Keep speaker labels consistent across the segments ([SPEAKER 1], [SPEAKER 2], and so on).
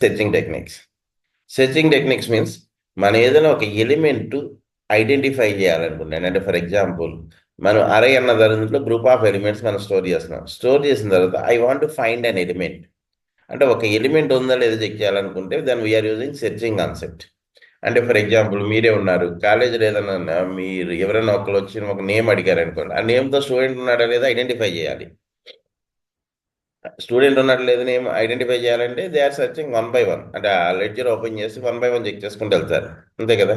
[SPEAKER 1] Searching techniques. Searching techniques means మనం ఏదైనా ఒక ఎలిమెంట్ ఐడెంటిఫై చేయాలనుకుంటాను. అంటే ఫర్ ఎగ్జాంపుల్ మనం అరే అన్న దాంట్లో గ్రూప్ ఆఫ్ ఎలిమెంట్స్ మనం స్టోర్ చేస్తున్నాం. స్టోర్ చేసిన తర్వాత I want to find an element. అంటే ఒక ఎలిమెంట్ ఉందా లేదా చెక్ చేయాలనుకుంటే then we're using searching concept. అంటే ఫర్ ఎగ్జాంపుల్ మీరే ఉన్నారు కాలేజీలో ఏదైనా మీరు ఎవరైనా ఒకరు వచ్చి ఒక నేమ్ అడిగారు అనుకోండి, ఆ నేమ్తో స్టూడెంట్ ఉన్నాడా లేదా ఐడెంటిఫై చేయాలి. స్టూడెంట్ ఉన్నట్టు లేదు నేమ్ ఐడెంటిఫై చేయాలంటే they are searching one by one. అంటే ఆ లెడ్జర్ ఓపెన్ చేసి వన్ బై వన్ చెక్ చేసుకుంటూ వెళ్తారు, అంతే కదా.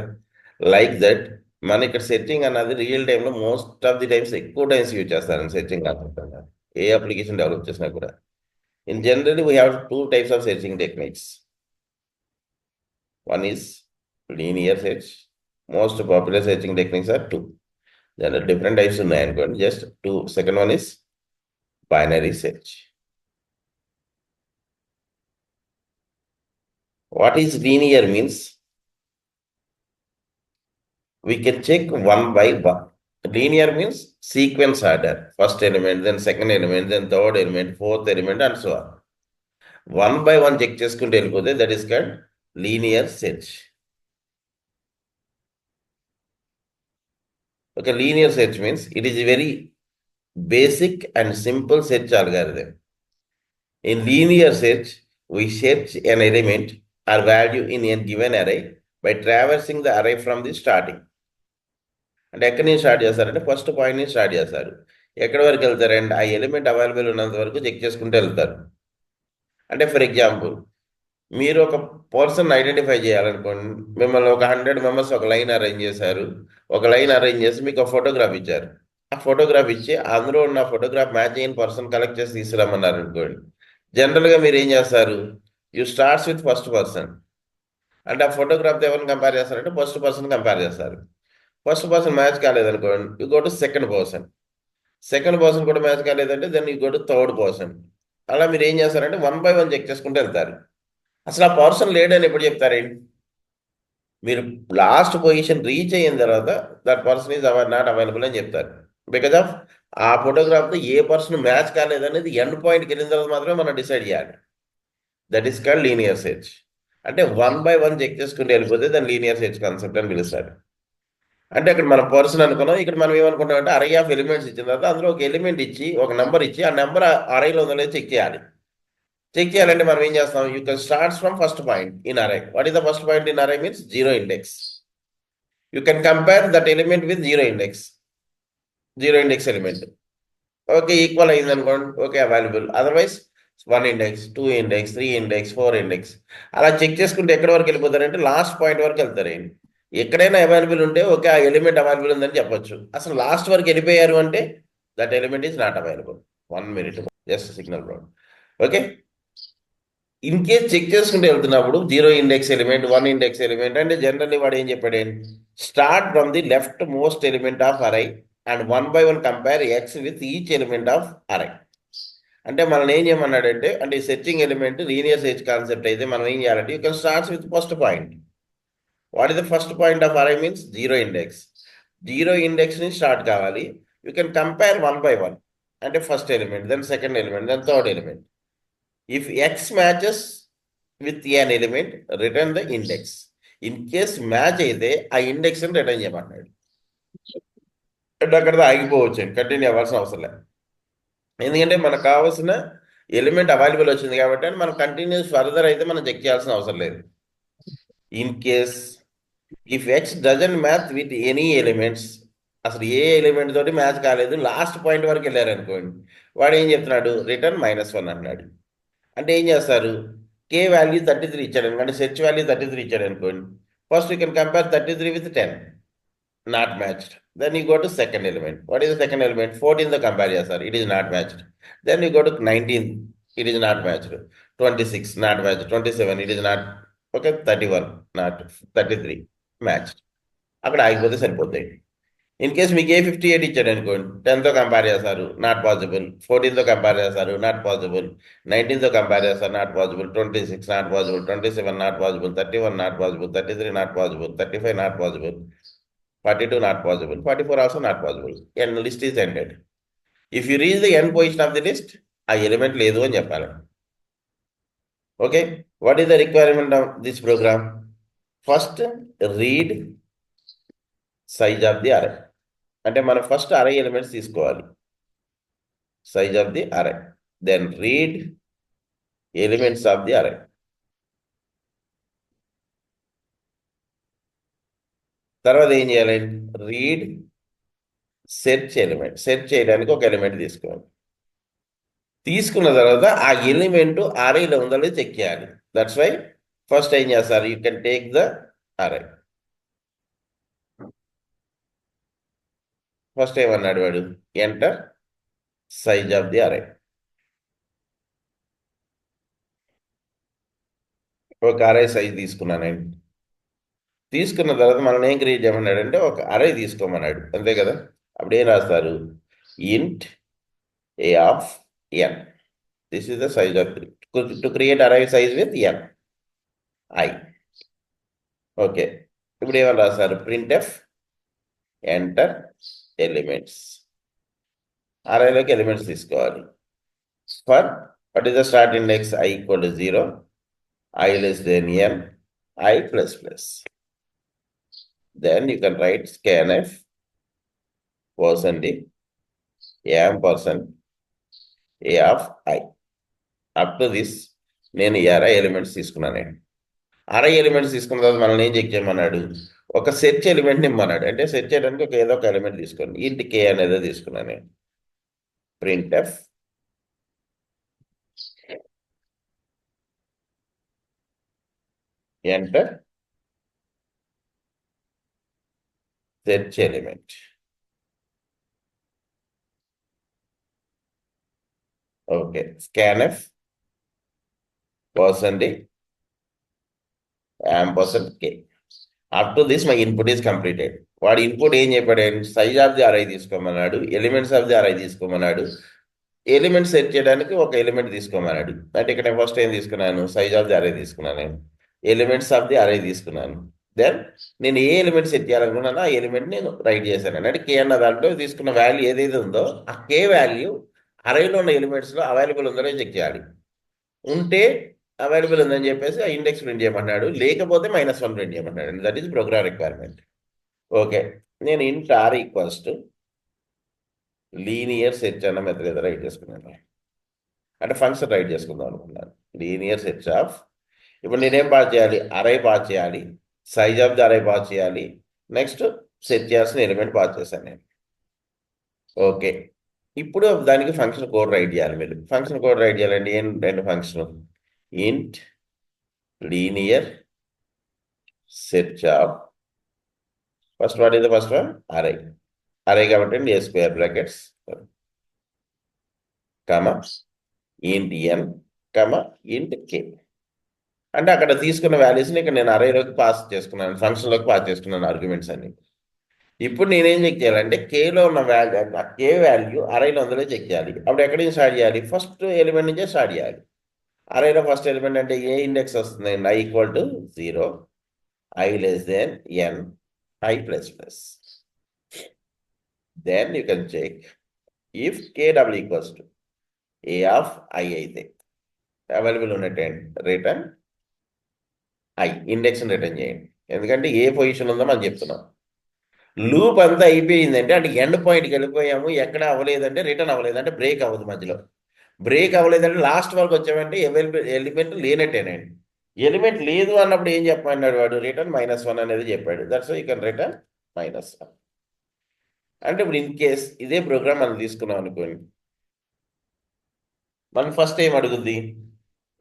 [SPEAKER 1] లైక్ దట్ మన ఇక్కడ సెర్చింగ్ అన్నది రియల్ టైంలో మోస్ట్ ఆఫ్ ది టైమ్స్ ఎక్కువ టైమ్స్ యూజ్ చేస్తారు సెర్చింగ్ కాన్సెప్ట్ అన్నది. ఏ అప్లికేషన్ డెవలప్ చేసినా కూడా in generally we have two types of searching techniques. One is linear search. Most popular searching techniques are two. There are different types in nine, just two. Second one is binary search. What is linear means we can check one by one. Linear means sequence order. First element, then second element, then third element, fourth element, and so on. One by one check చేసుకుంటూ వెళ్ళిపోతే that is called linear search. Okay, linear search means it is a very basic and simple search algorithm. In linear search, we search an element or value in a given array by traversing the array from the starting. అంటే ఎక్కడి నుంచి start చేస్తారంటే first point నుంచి start చేస్తారు. ఎక్కడి వరకు వెళ్తారంటే ఆ element available ఉన్నంత వరకు చెక్ చేసుకుంటూ వెళ్తారు. అంటే ఫర్ ఎగ్జాంపుల్ మీరు ఒక పర్సన్ ఐడెంటిఫై చేయాలనుకోండి, మిమ్మల్ని ఒక 100 మెంబర్స్ ఒక లైన్ అరేంజ్ చేశారు. ఒక లైన్ అరేంజ్ చేసి మీకు ఒక ఫోటోగ్రాఫ్ ఇచ్చారు. ఆ ఫోటోగ్రాఫ్ ఇచ్చి అందులో ఉన్న ఫోటోగ్రాఫ్ మ్యాచ్ అయిన పర్సన్ కలెక్ట్ చేసి తీసుకురమ్మన్నారు అనుకోండి. జనరల్గా మీరు ఏం చేస్తారు, you starts with first person. అంటే ఆ ఫోటోగ్రాఫ్తో ఎవరిని కంపేర్ చేస్తారంటే ఫస్ట్ పర్సన్ కంపేర్ చేస్తారు. ఫస్ట్ పర్సన్ మ్యాచ్ కాలేదనుకోండి, you go to second person. Second person కూడా మ్యాచ్ కాలేదంటే then you go to third person. అలా మీరు ఏం చేస్తారంటే వన్ బై వన్ చెక్ చేసుకుంటూ వెళ్తారు. అసలు ఆ పర్సన్ లేడని ఎప్పుడు చెప్తారేంటి? మీరు లాస్ట్ పొజిషన్ రీచ్ అయిన తర్వాత that person is not available అని చెప్తారు. బికాజ్ ఆఫ్ ఆ ఫోటోగ్రాఫ్తో ఏ పర్సన్ మ్యాచ్ కాలేదనేది ఎండ్ పాయింట్కి వెళ్ళిన తర్వాత మాత్రమే మనం డిసైడ్ చేయాలి. That is called linear search. అంటే వన్ బై వన్ చెక్ చేసుకుంటూ వెళ్ళిపోతే దాన్ని లీనియర్ సెర్చ్ కాన్సెప్ట్ అని పిలుస్తారు. అంటే అక్కడ మన పర్సన్ అనుకున్నాం, ఇక్కడ మనం ఏమనుకుంటాం అంటే అరే ఆఫ్ ఎలిమెంట్స్ ఇచ్చిన తర్వాత అందులో ఒక ఎలిమెంట్ ఇచ్చి ఒక నెంబర్ ఇచ్చి ఆ నెంబర్ అరేలో ఉందో లేదో చెక్ చేయాలి. చెక్ చేయాలంటే మనం ఏం చేస్తాం, you can starts from first point in array. What is the first point in array means zero index. You can compare that element with zero index element. Okay, equal అయింది అనుకోండి, okay available. Otherwise 1 index, 2 index, 3 index, 4 index. అలా check చేసుకుంటే ఎక్కడి వరకు వెళ్ళిపోతారంటే last point వరకు వెళ్తారండి. ఎక్కడైనా available ఉంటే ఓకే ఆ ఎలిమెంట్ అవైలబుల్ ఉందని చెప్పొచ్చు. అసలు లాస్ట్ వరకు వెళ్ళిపోయారు అంటే that element is not available. 1 minute just signal problem. Okay, in case check చేసుకుంటూ వెళ్తున్నప్పుడు zero index element, 1 index element అంటే జనరల్లీ వాడు ఏం చెప్పాడు, start from the left most element of array and one by one compare x with each element of array. అంటే మనల్ని ఏం చేయమన్నాడంటే, అంటే ఈ searching element linear search concept అయితే మనం ఏం చేయాలంటే you can starts with first point. What is the first point of array means zero index. Zero index నుంచి స్టార్ట్ కావాలి. You can compare one by one. అంటే first element, then second element, then third element. If x matches with n element return the index. In case match అయితే ఆ index ని return చేయమన్నాడు. అంటే అక్కడ ఆగిపోవచ్చు, continue అవ్వాల్సిన అవసరం లేదు. ఎందుకంటే మనకు కావాల్సిన ఎలిమెంట్ అవైలబుల్ వచ్చింది కాబట్టి అని మనం కంటిన్యూస్ ఫర్దర్ అయితే మనం చెక్ చేయాల్సిన అవసరం లేదు. In case if x doesn't match with any elements, అసలు ఏ ఎలిమెంట్ తోటి మ్యాచ్ కాలేదు, లాస్ట్ పాయింట్ వరకు వెళ్ళారు అనుకోండి, వాడు ఏం చెప్తున్నాడు, రిటర్న్ -1 అన్నాడు. అంటే ఏం చేస్తారు, కే వాల్యూ 33 ఇచ్చాడు అనుకోండి, సెర్చ్ వాల్యూ 33 ఇచ్చాడు అనుకోండి. First you can compare 33 with 10, not matched. Then you go to second element. What is the second element? 14 తో కంపేర్ చేస్తారు, it is not matched. Then you go to 19, it is not matched. 26 not matched. 27 it is not. Okay, 31 not. 33 matched. అక్కడ ఆగిపోతే సరిపోతాయి. In case మీకు A58 ఇచ్చాడు అనుకోండి, 10తో compare చేస్తారు, not possible. 14తో compare చేస్తారు, నాట్ పాసిబుల్. 19తో కంపేర్ చేస్తారు, not possible. 26 not possible. 27 not possible. 31 not possible. 33 not possible. 35 not possible. 42 not possible. 44 also not possible. And list is ended. If you reach the end position of the list, ఆ element లేదు అని చెప్పాలి. Okay, what is the requirement of this program? First, read size of the array. అంటే మనం first అరే elements తీసుకోవాలి, size of the array, then read elements of the array. తర్వాత ఏం చేయాలి? Read search element. సెర్చ్ చేయడానికి ఒక ఎలిమెంట్ తీసుకోవాలి. తీసుకున్న తర్వాత ఆ ఎలిమెంట్ అరేలో ఉందో లేదో చెక్ చేయాలి. దట్స్ వై ఫస్ట్ ఏం చేస్తారు? యూ కెన్ టేక్ ద అరే. ఫస్ట్ ఏమన్నాడు వాడు? ఎంటర్ సైజ్ ఆఫ్ ది అరే. ఒక అరే సైజ్ తీసుకున్నానండి. తీసుకున్న తర్వాత మనం ఏం క్రియేట్ చేయమన్నాడు అంటే ఒక అరే తీసుకోమన్నాడు, అంతే కదా. అప్పుడు ఏం రాస్తారు? Int a of n. This is the size of to create array size with n i. Okay, ఇప్పుడు ఏమని రాస్తారు? Printf enter elements. అరేలోకి ఎలిమెంట్స్ తీసుకోవాలి. For what is the start index? I equal to 0, I less then n, I plus plus. Then you can write scanf %d am% a of I. Up to this నేను ఈ అరే elements తీసుకున్నానండి. అరే elements తీసుకున్న తర్వాత మనల్ని ఏం check చేయమన్నాడు? ఒక సెర్చ్ ఎలిమెంట్ని ఇమ్మన్నాడు. అంటే సెర్చ్ చేయడానికి ఒక ఏదో ఒక ఎలిమెంట్ తీసుకోండి. ఇంటి కే అనేది తీసుకున్నాను నేను. Printf enter search element. Okay, scanf %d am%k. Up to this my input is completed. వాడు ఇన్పుట్ ఏం చెప్పాడు? సైజ్ ఆఫ్ ది అరే తీసుకోమన్నాడు, ఎలిమెంట్స్ ఆఫ్ ది అరే తీసుకోమన్నాడు, ఎలిమెంట్ సెట్ చేయడానికి ఒక ఎలిమెంట్ తీసుకోమన్నాడు. అంటే ఇక్కడ నేను ఫస్ట్ ఏం తీసుకున్నాను? సైజ్ ఆఫ్ ది అరే తీసుకున్నాను, నేను ఎలిమెంట్స్ ఆఫ్ ది అరే తీసుకున్నాను. దెన్ నేను ఏ ఎలిమెంట్ సెట్ చేయాలనుకున్నానో ఆ ఎలిమెంట్ నేను రైట్ చేశాను. అంటే కే అన్న దాంట్లో తీసుకున్న వాల్యూ ఏదైతే ఉందో ఆ కే వాల్యూ అరేలో ఉన్న ఎలిమెంట్స్లో అవైలబుల్ ఉందో చెక్ చేయాలి. ఉంటే అవైలబుల్ ఉందని చెప్పేసి ఆ ఇండెక్స్ ప్రింట్ చేయమన్నాడు, లేకపోతే -1 ప్రింట్ చేయమన్నాడు. That is program requirement. Okay, నేను int r equals to linear search అన్న మెథడ్ ఏదో రైట్ చేసుకున్నాను. అంటే ఫంక్షన్ రైట్ చేసుకుందాం అనుకున్నాను. లీనియర్ సెర్చ్ ఆఫ్, ఇప్పుడు నేనేం పాస్ చేయాలి? అరే పాస్ చేయాలి, సైజ్ ఆఫ్ ది అరే పాస్ చేయాలి, నెక్స్ట్ సెట్ చేయాల్సిన ఎలిమెంట్ పాస్ చేశాను నేను. ఓకే, ఇప్పుడు దానికి ఫంక్షన్ కోడ్ రైట్ చేయాలి. మీరు ఫంక్షన్ కోడ్ రైట్ చేయాలండి. ఏం రెండు ఫంక్షన్? ఇంట్ linear search of, first what is the first one? అరే. అరే కాబట్టి ఏ స్క్వేర్ బ్రాకెట్స్ కామా ఇంట్ ఎన్ కామా ఇంట్ కే. అంటే అక్కడ తీసుకున్న వాల్యూస్ని ఇక్కడ నేను అరేలోకి పాస్ చేసుకున్నాను, ఫంక్షన్లోకి పాస్ చేసుకున్నాను ఆర్గ్యుమెంట్స్ అన్ని. ఇప్పుడు నేనేం చెక్ చేయాలంటే కేలో ఉన్న వాల్యూ, ఆ కే వాల్యూ అరేలో ఉందో చెక్ చేయాలి. అప్పుడు ఎక్కడి నుంచి స్టార్ట్ చేయాలి? ఫస్ట్ ఎలిమెంట్ నుంచే స్టార్ట్ చేయాలి. అరేలో ఫస్ట్ ఎలిమెంట్ అంటే ఏ ఇండెక్స్ వస్తుంది? I equal to 0, I less then n, I plus plus. Then you can check if k double equals to a of I అయితే అవైలబుల్ ఉన్నట్టు రిటర్న్ ఐ, ఇండెక్స్ రిటర్న్ చేయండి. ఎందుకంటే ఏ position ఉందో మనం చెప్తున్నాం. లూప్ అంతా అయిపోయిందంటే అంటే ఎండ్ పాయింట్కి వెళ్ళిపోయాము, ఎక్కడ అవ్వలేదంటే రిటర్న్ అవ్వలేదంటే బ్రేక్ అవ్వదు. మధ్యలో బ్రేక్ అవ్వలేదంటే లాస్ట్ వరకు వచ్చామంటే ఎలిమెంట్ లేనట్టేనండి. ఎలిమెంట్ లేదు అన్నప్పుడు ఏం చెప్పమన్నాడు వాడు? రిటర్న్ -1 అనేది చెప్పాడు. That's you can return -1. అంటే ఇప్పుడు ఇన్ కేస్ ఇదే ప్రోగ్రామ్ మనం తీసుకున్నాం అనుకోండి, మనం ఫస్ట్ ఏం అడుగుద్ది?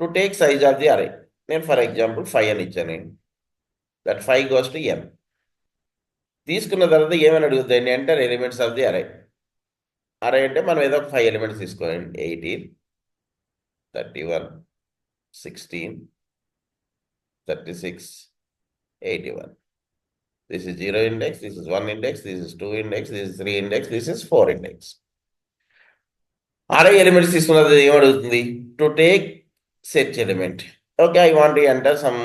[SPEAKER 1] To take size of the array. నేను ఫర్ ఎగ్జాంపుల్ 5 అని ఇచ్చాను. That 5 goes to n. తీసుకున్న తర్వాత ఏమని అడుగుద్ది? Enter elements of the array. Array అంటే మనం ఏదో 5 ఎలిమెంట్స్ తీసుకోండి. 18, 31, 16, 36, 81. This is 0 index, this is 1 index, this is 2 index, this is 3 index, this is 4 index. Array elements తీసుకున్నది ఏమడుగుతుంది? To take search element. Okay, I want to enter some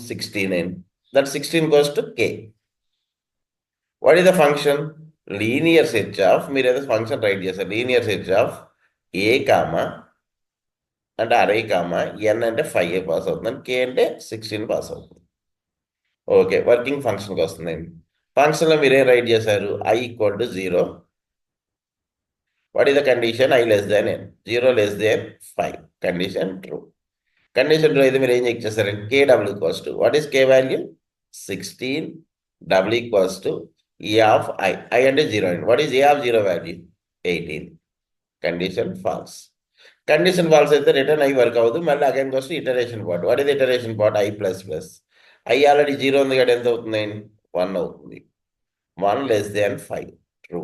[SPEAKER 1] 16 that 16 goes to k. What is the function? Linear search of, మీరు ఏదో function write చేస్తారు, linear search of a comma అంటే array comma ఎన్ అంటే 5 pass అవుతుంది, కే అంటే 16 pass అవుతుంది. Okay, working ఫంక్షన్కి వస్తుందండి. ఫంక్షన్లో మీరు ఏం రైట్ చేశారు? I equal to 0. What is the condition? I less than n. 0 less than 5. Condition true. Condition true అయితే మీరు ఏం చెక్ చేస్తారంటే కే డబ్ల్యూ equals to what is k value? 16. డబ్ల్యూ equals to E of I. I అంటే 0 అండి. What is A of 0 value? 18. Condition false. Condition false అయితే return అయ్యి వర్క్ అవ్వదు. మళ్ళీ అగైన్ వస్తే iteration part. What is iteration part? I plus plus. I already 0 ఉంది కదా, ఎంత అవుతుంది? 1 అవుతుంది. 1 less than 5. True.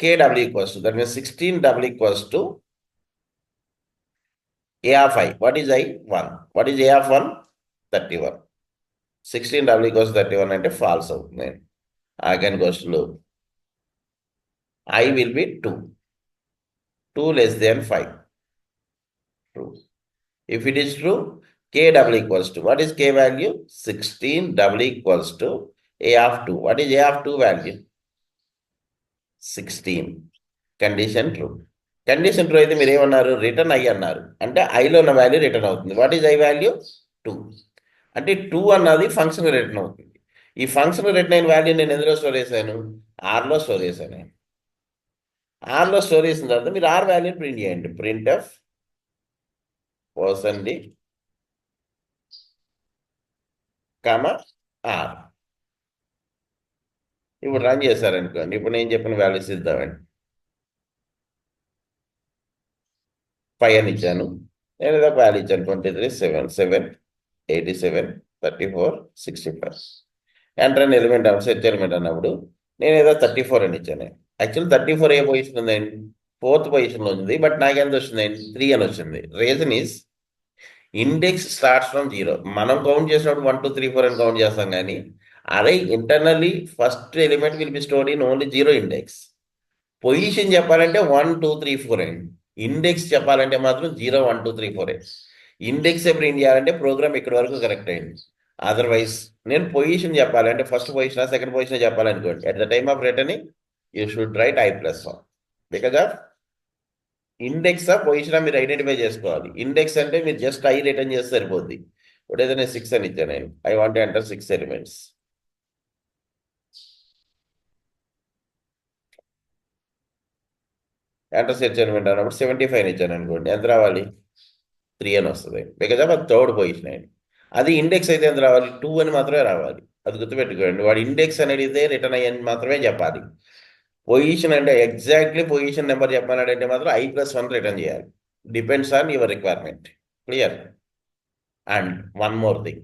[SPEAKER 1] KW equals to, that means 16W equals to A of I. What is I? 1. What is A of 1? 31. 16W equals to 31 అంటే false అవుతుంది. Again goes to loop. I will be 2. 2 less than 5. True. If it is true, KW equals to, what is K value? 16W equals to A of 2. What is A of 2 value? 16. Condition true. Condition true అయితే మీరు ఏమన్నారు? Return I అన్నారు. అంటే ఐలో ఉన్న value return అవుతుంది. What is I value? 2. అంటే 2 అన్నది function return అవుతుంది. ఈ ఫంక్షన్ రిటర్న్ అయిన వాల్యూ నేను ఎందులో స్టోర్ చేశాను? ఆర్లో స్టోర్ చేశాను. ఆర్లో స్టోర్ చేసిన తర్వాత మీరు ఆర్ వాల్యూ ప్రింట్ చేయండి. Print f percent d comma r. ఇప్పుడు రన్ చేశారనుకోండి. ఇప్పుడు నేను చెప్పిన వాల్యూస్ ఇద్దామండి. 5 అని ఇచ్చాను. నేను ఏదో వాల్యూ ఇచ్చాను. 23, 7, 7, 87, 34, 65. Enter an element search element అన్నప్పుడు నేను ఏదో 34 అని ఇచ్చాను. యాక్చువల్ 34 ఏ పొజిషన్ ఉందండి? 4th పొజిషన్లో ఉంది. బట్ నాకు ఎంత వచ్చిందండి? 3 అని వచ్చింది. Reason is index starts from 0. మనం కౌంట్ చేసినప్పుడు 1, 2, 3, 4 అని కౌంట్ చేస్తాం కానీ అరే internally first element will be stored in only 0 index. Position చెప్పాలంటే 1, 2, 3, 4 అండి. ఇండెక్స్ చెప్పాలంటే మాత్రం 0, 1, 2, 3, 4. ఇండెక్స్ ప్రింట్ చేయాలంటే ప్రోగ్రామ్ ఇక్కడ వరకు కరెక్ట్ అయింది. అదర్వైజ్ నేను పొజిషన్ చెప్పాలంటే ఫస్ట్ పొజిషన్ సెకండ్ పొజిషన్ చెప్పాలనుకోండి, at the time of returning you should write I+1 because of index position మీరు ఐడెంటిఫై చేసుకోవాలి. ఇండెక్స్ అంటే మీరు జస్ట్ I రిటర్న్ చేస్తే సరిపోద్ది. ఇప్పుడు ఏదైనా 6 అని ఇచ్చాను నేను. I want to enter 6 elements. Enter search element అన్నప్పుడు 75 అని ఇచ్చాను అనుకోండి, ఎంత రావాలి? 3 అని వస్తుంది. బికాజ్ ఆఫ్ అది థర్డ్ పొజిషన్ అయింది. అది ఇండెక్స్ అయితే ఎంత రావాలి? 2 అని మాత్రమే రావాలి. అది గుర్తుపెట్టుకోండి. వాడు ఇండెక్స్ అనేది అయితే రిటర్న్ అయ్యని మాత్రమే చెప్పాలి. పొజిషన్ అంటే ఎగ్జాక్ట్లీ పొజిషన్ నెంబర్ చెప్పాలంటే మాత్రం I+1 రిటర్న్ చేయాలి. Depends on your requirement. Clear? And one more thing,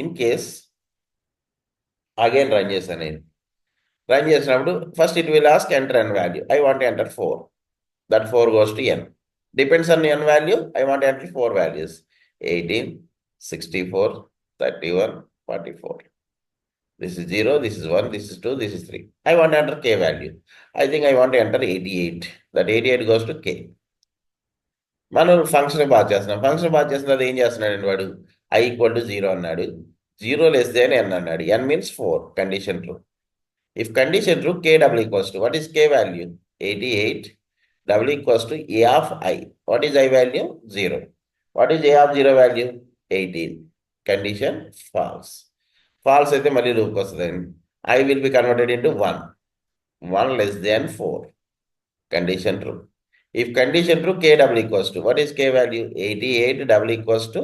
[SPEAKER 1] in case again run చేశాను నేను. రన్ చేసినప్పుడు first it will ask enter n value. I want enter 4. That 4 goes to n. Depends on n value, I want to enter 4 values. 18, 64, 31, 44. This is 0, this is 1, this is 2, this is 3. I want to enter k value. I think I want to enter 88. That 88 goes to k. మనం function pass చేస్తున్నాం. Function pass చేస్తున్నది ఏం చేస్తున్నాడు వాడు? I equal to 0 అన్నాడు. 0 less than n అన్నాడు. n means 4. Condition true. If condition true, KW equals to, what is k value? 88. W equals to A of I. What is I value? 0. What is A of 0 value? 18. Condition false. False అయితే మళ్ళీ లూప్కి వస్తుందండి. I will be converted into 1. 1 less than 4. Condition true. If condition true, KW equals to, what is K value? 88. W equals to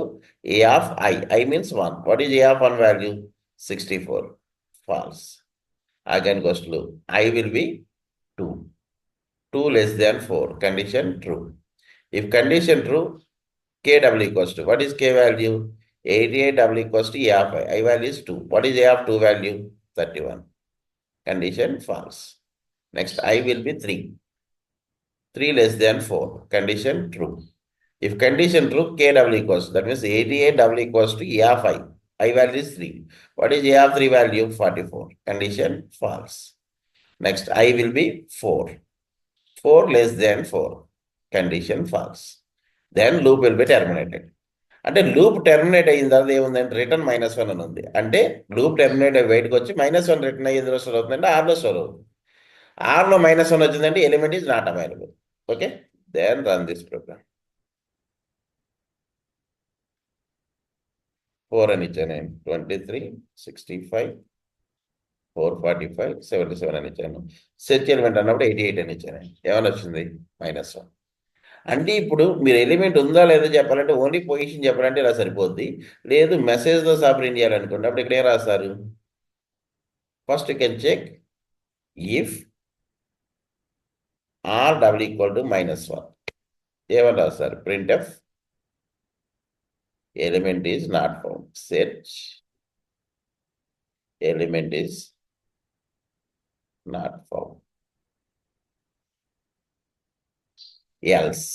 [SPEAKER 1] A of I. I means 1. What is A of 1 value? 64. False. Again goes to loop. I will be 2. 2 less than 4. Condition true. If condition true, KW equals to, what is K value? 88. W equals to A of I. I value is 2. What is A of 2 value? 31. Condition false. Next, I will be 3. 3 less than 4. Condition true. If condition true, KW equals to, that means 88. W equals to A of I. I value is 3. What is A of 3 value? 44. Condition false. Next, I will be 4. 4 less than 4. Condition false. Then loop will be terminated. అంటే loop terminate అయిన తర్వాత ఏముందంటే return -1 అని ఉంది. అంటే loop terminate అయ్యి బయటకు వచ్చి -1 రిటర్న్ అయ్యేది స్టోర్ అవుతుందంటే ఆర్లో స్టోర్ అవుతుంది. ఆర్లో -1 వచ్చిందంటే element is not available. Okay, then run this program. 4 అని ఇచ్చాను. 23, 65, 445, 77 అని ఇచ్చాను. సెర్చ్ ఎలిమెంట్ అన్నప్పుడు 88 అని ఇచ్చాను. ఏమని వచ్చింది? -1. అంటే ఇప్పుడు మీరు ఎలిమెంట్ ఉందా లేదో చెప్పాలంటే ఓన్లీ పొజిషన్ చెప్పాలంటే ఇలా సరిపోద్ది. లేదు మెసేజ్తో సహా ప్రింట్ చేయాలనుకోండి, అప్పుడు ఇక్కడ ఏం రాస్తారు? First you can check if r double equal to -1. ఏమని రాస్తారు? printf element is not found. Search element is not found. Else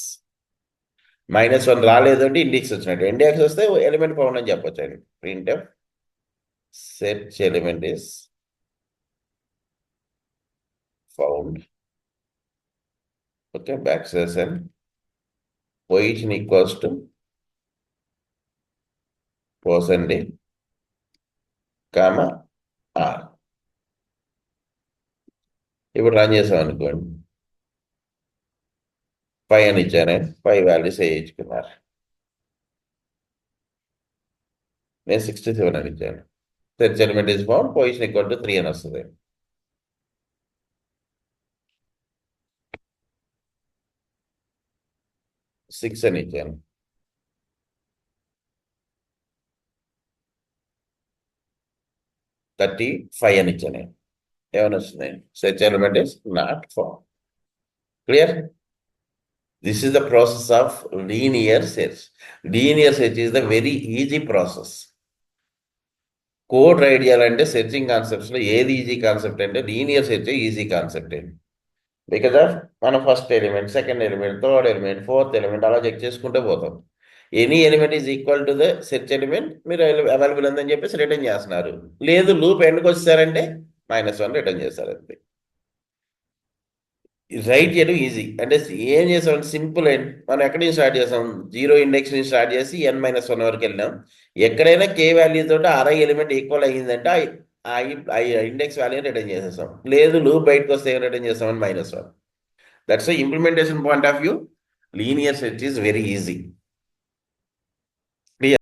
[SPEAKER 1] -1 రాలేదు అంటే ఇండెక్స్ వచ్చినట్టు. ఇండెక్స్ వస్తే ఎలిమెంట్ ఫౌండ్ అని చెప్పొచ్చు. printf search element is found. Okay, backslash n position equals to %, comma r. ఇప్పుడు run చేసాం అనుకోండి, 5 అని ఇచ్చాను. 5 వాల్యూస్ వేయించుకున్నారు. నేను 67 అని ఇచ్చాను. Search element is found, position equal to 3 అని వస్తుంది. సిక్స్ అని ఇచ్చాను. 35 అని ఇచ్చాను. ఏమని వస్తుంది? Search element is not found. Clear? This is the process of linear search. Linear search is the very easy process. Code right చేయాలంటే సెర్చింగ్ కాన్సెప్ట్స్లో ఏది ఈజీ కాన్సెప్ట్ అంటే లీనియర్ సెర్చ్ ఈజీ కాన్సెప్ట్ అండి. బికాజ్ ఆఫ్ మనం first element, second element, third element, fourth element అలా check చేసుకుంటూ పోతాం. Any element is equal to the search element. మీరు available ఉందని చెప్పేసి రిటర్న్ చేస్తున్నారు. లేదు లూప్ ఎండ్కి వచ్చేసారంటే -1 రిటర్న్ చేస్తారు. అంతే. రైట్ చేయడం ఈజీ. అంటే ఏం చేసాం? సింపుల్ అండ్ మనం ఎక్కడి నుంచి స్టార్ట్ చేసాం? 0 ఇండెక్స్ నుంచి స్టార్ట్ చేసి n-1 వరకు వెళ్ళాం. ఎక్కడైనా k వాల్యూ తోటి అరై ఎలిమెంట్ ఈక్వల్ అయ్యిందంటే ఆ ఇండెక్స్ వాల్యూని రిటర్న్ చేసేస్తాం. లేదు లూప్ బయటకు వస్తే ఏం రిటర్న్ చేస్తామని -1. That's implementation point of view. Linear search is very easy.